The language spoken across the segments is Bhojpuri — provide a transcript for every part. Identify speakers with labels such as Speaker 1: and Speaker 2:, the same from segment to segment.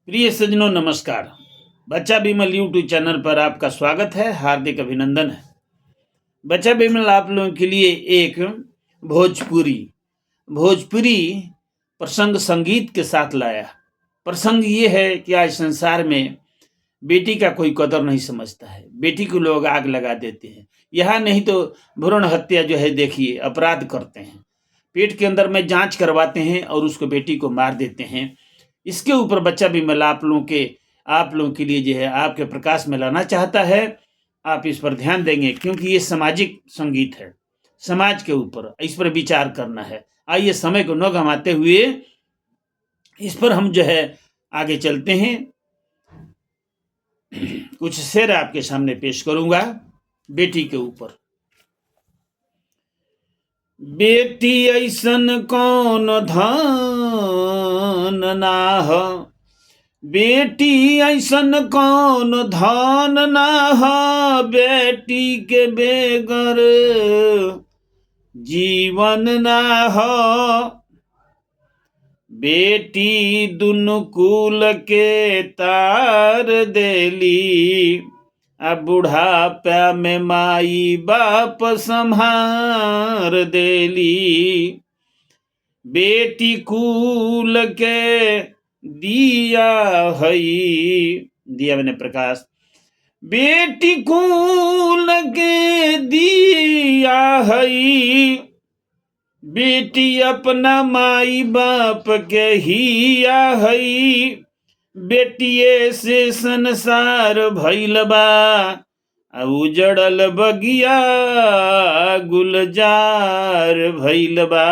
Speaker 1: प्रिय सज्जनों नमस्कार। बच्चा बिमल यूट्यूब चैनल पर आपका स्वागत है, हार्दिक अभिनंदन है। बच्चा बिमल आप लोगों के लिए एक भोजपुरी भोजपुरी प्रसंग संगीत के साथ लाया। प्रसंग ये है कि आज संसार में बेटी का कोई कदर नहीं समझता है। बेटी को लोग आग लगा देते हैं, यहाँ नहीं तो भ्रूण हत्या जो है देखिए अपराध करते हैं, पेट के अंदर में जांच करवाते हैं और उसको बेटी को मार देते हैं। इसके ऊपर बच्चा बिमल आप लोगों के लिए जो है आपके प्रकाश में लाना चाहता है। आप इस पर ध्यान देंगे क्योंकि ये सामाजिक संगीत है, समाज के ऊपर इस पर विचार करना है। आइए समय को न गंवाते हुए इस पर हम जो है आगे चलते हैं। कुछ शेर आपके सामने पेश करूंगा बेटी के ऊपर। बेटी ऐसन कौन धन ना हो, बेटी ऐसन कौन धन ना हो, बेटी के बेगर जीवन ना हो। बेटी दुनु कुल के तार देली, अब बुढ़ापा में माई बाप संहार देली। बेटी कुल के दिया हई, दिया मैंने प्रकाश। बेटी कुल के दिया हई, बेटी अपना माई बाप के हिया हई। बेटिए से संसार भइल बा, उजड़ल बगिया गुलजार भइल बा।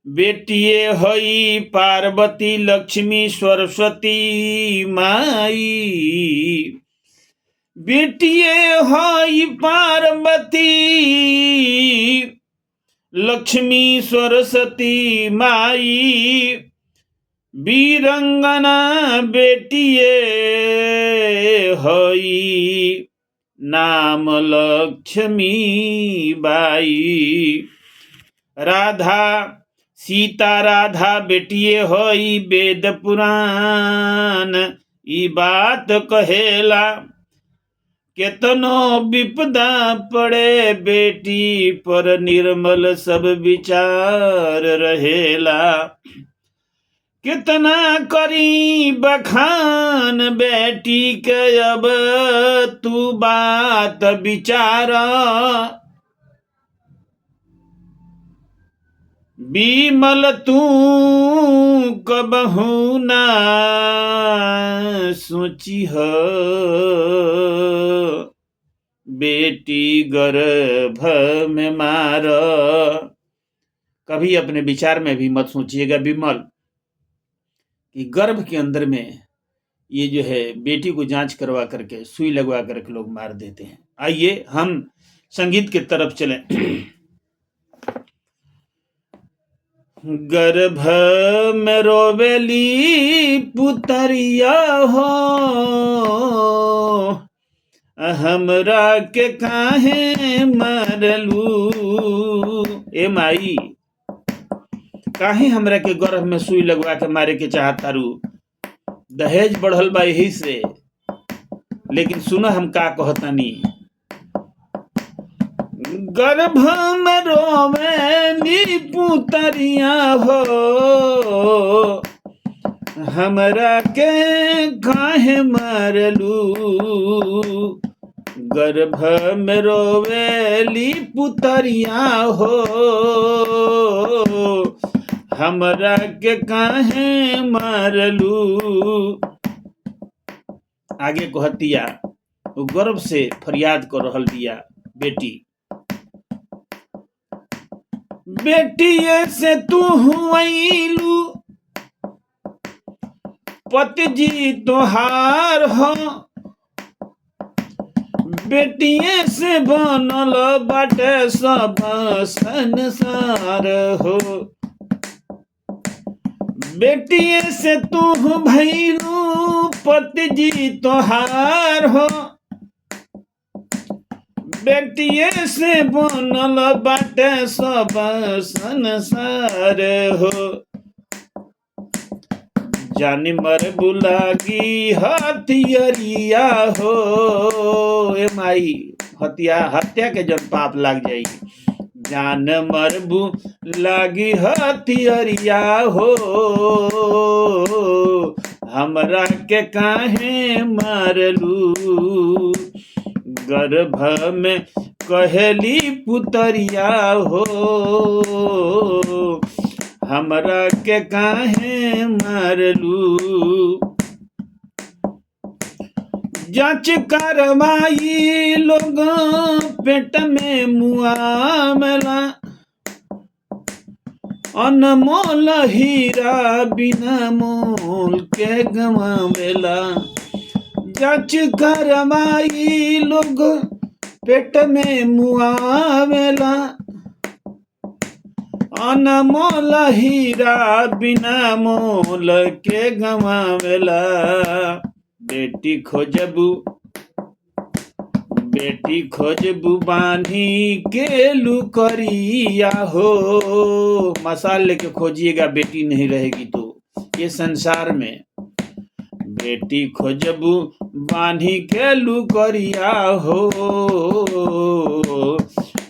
Speaker 1: बेटिए हई पार्वती लक्ष्मी सरस्वती माई, बेटिए हई पार्वती लक्ष्मी सरस्वती माई। वीरंगना बेटिए हई, नाम लक्ष्मी बाई। राधा सीता राधा बेटिए हई, वेद पुराण ई बात कहेला। केतनो विपदा पड़े बेटी पर, निर्मल सब विचार रहेला। कितना करी बखान बेटी के, अब तू बात विचार। बिमल तू कबहू ना सोची हो, बेटी गर्भ में मार। कभी अपने विचार में भी मत सोचिएगा बिमल कि गर्भ के अंदर में ये जो है बेटी को जांच करवा करके सुई लगवा करके लोग मार देते हैं। आइए हम संगीत की तरफ चलें। गर्भ में रोवेली पुतरिया हो, हमरा के काहे मारलू। ए माई काहे हमरा के गर्भ में सुई लगवा के मारे के चाहतारू। दहेज बढ़ल बा यही से, लेकिन सुनो हम का कहतानी। गर्भ में रोवेली पुतरिया हो, हमरा के काहे मारलू। गर्भ में रोवेली पुतरिया हो, हमरा के काहे मारलू। आगे कहतिया, वो गर्भ से फरियाद कर रहल दिया बेटी। बेटिए से तू हुआईलू, पति जी तोहार हो। बेटिए से बनल बाटे सब संसार हो। बेटिए से तू भइलू, पति जी तोहार हो। बेटिए से बनल बाटे सब संसार हो। जानी मर बुलागी हथियरिया हो। ए माई हत्या के जब पाप लाग जाई, जान मरबू लागी हथियरिया हो। हमरा के काहे मारलू, गर्भ में कहेली पुतरिया हो। हमरा के काहे मारलू, जांच करवाई लोग पेट में मुआवला, अनमोल हीरा बिना मोल के गवावेला। जांच करवाई लोग पेट में मुआवला, अनमोल हीरा बिना मोल के गवावेला। बेटी खोजबू बांधी के लुकरिया हो। मसाल लेके खोजिएगा, बेटी नहीं रहेगी तो ये संसार में। बेटी खोजबू बांधी के लुकरिया हो।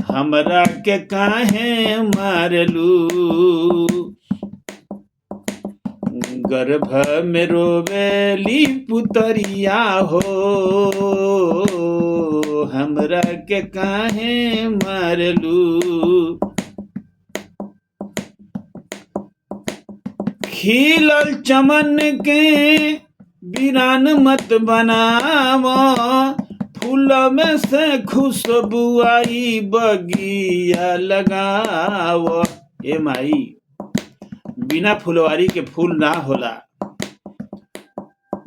Speaker 1: हमरा के काहे मारलू, गर्भ में रोवेली पुतरिया हो। हमरा के काहे मारलू, खिलल चमन के वीरान मत बनाव, फूल में से खुशबू आई बगिया लगाव। ए माई बिना फुलवारी के फूल ना होला,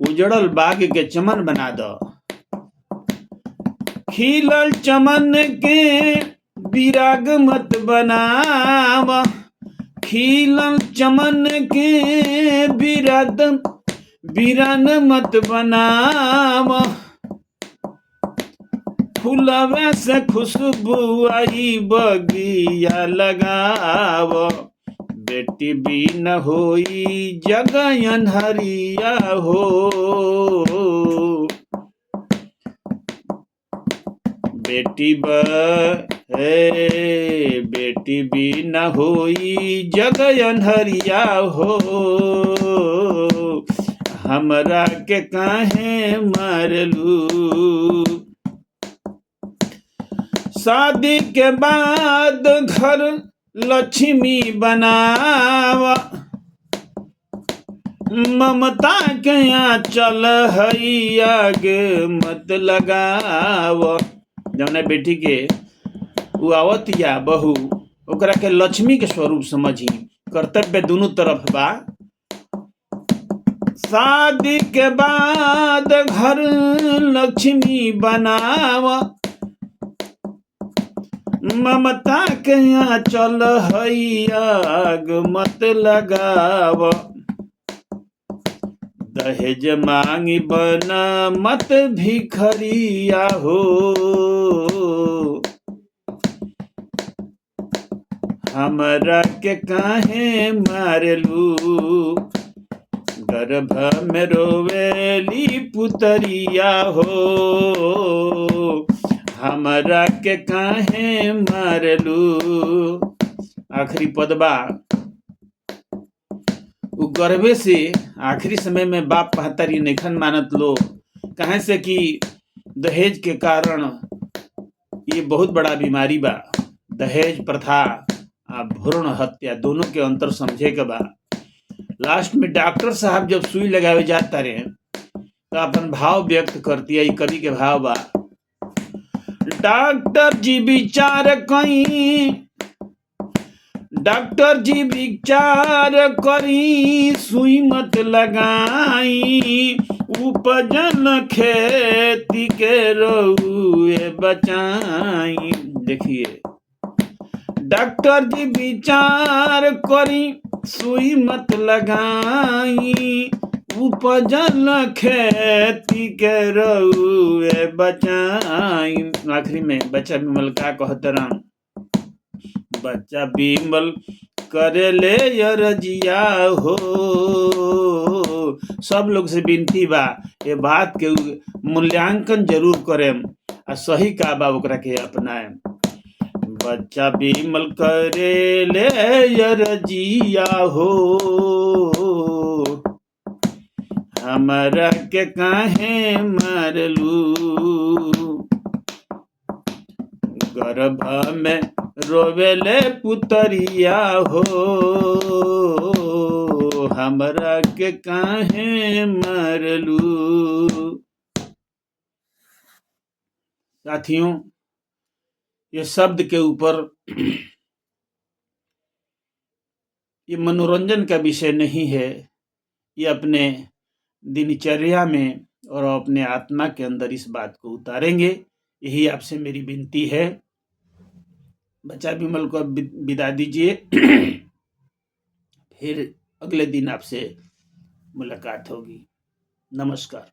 Speaker 1: उजड़ल बाग के चमन बना दो। खिलल चमन के विराग मत बनाव, खिलल चमन के वीरान मत बनाव, फूलवा से खुशबू आई बगिया लगाव। बेटी भी न होई जग अन्हरिया हो। बेटी भी न होई जग अन्हरिया हो। हमरा के काहे मारलू, शादी के बाद घर लक्ष्मी बनावा, ममता के आंचल हई आग मत लगाव। जौना बेटी के उ आवत या बहू, ओकरा के लक्ष्मी के स्वरूप समझी। कर्तव्य दोनों तरफ बा। शादी के बाद घर लक्ष्मी बनाव, ममता के आंचल हई आग मत लगाव। दहेज मांगी बना मत भिखरिया हो। हमरा के काहे मारलू, गर्भ में रोवेली पुतरिया हो। हमरा के काहे मारलू। आखिरी पदबा, उ गर्भे से आखिरी समय में बाप महतारी नइखन मानत लोग, कहे से कि दहेज के कारण ये बहुत बड़ा बीमारी बा। दहेज प्रथा आ भ्रूण हत्या दोनों के अंतर समझे के बा। लास्ट में डॉक्टर साहब जब सुई लगावे जाता रहे तो अपन भाव व्यक्त करती है। कवि के भाव बा, डॉक्टर जी विचार करी सुई मत लगाई, उपजन खेती के रउए बचाई। देखिए, डॉक्टर जी विचार करी सुई मत लगाई, उपजन खेती के रउए बचाई। आखिरी में बच्चा बिमल का कहतरा, बच्चा बिमल करे ले यरजिया हो। सब लोग से विनती बा ये बात के मूल्यांकन जरूर करें आ सही का बा ओकरा के अपनाएं। बच्चा बिमल करे ले यरजिया हो, हमरा के काहे मारलू, गर्भ में रोवेले पुतरिया हो, हमरा के काहे मारलू। साथियों, ये शब्द के ऊपर ये मनोरंजन का विषय नहीं है, ये अपने दिनचर्या में और अपने आत्मा के अंदर इस बात को उतारेंगे, यही आपसे मेरी विनती है। बच्चा बिमल को अब विदा दीजिए, फिर अगले दिन आपसे मुलाकात होगी। नमस्कार।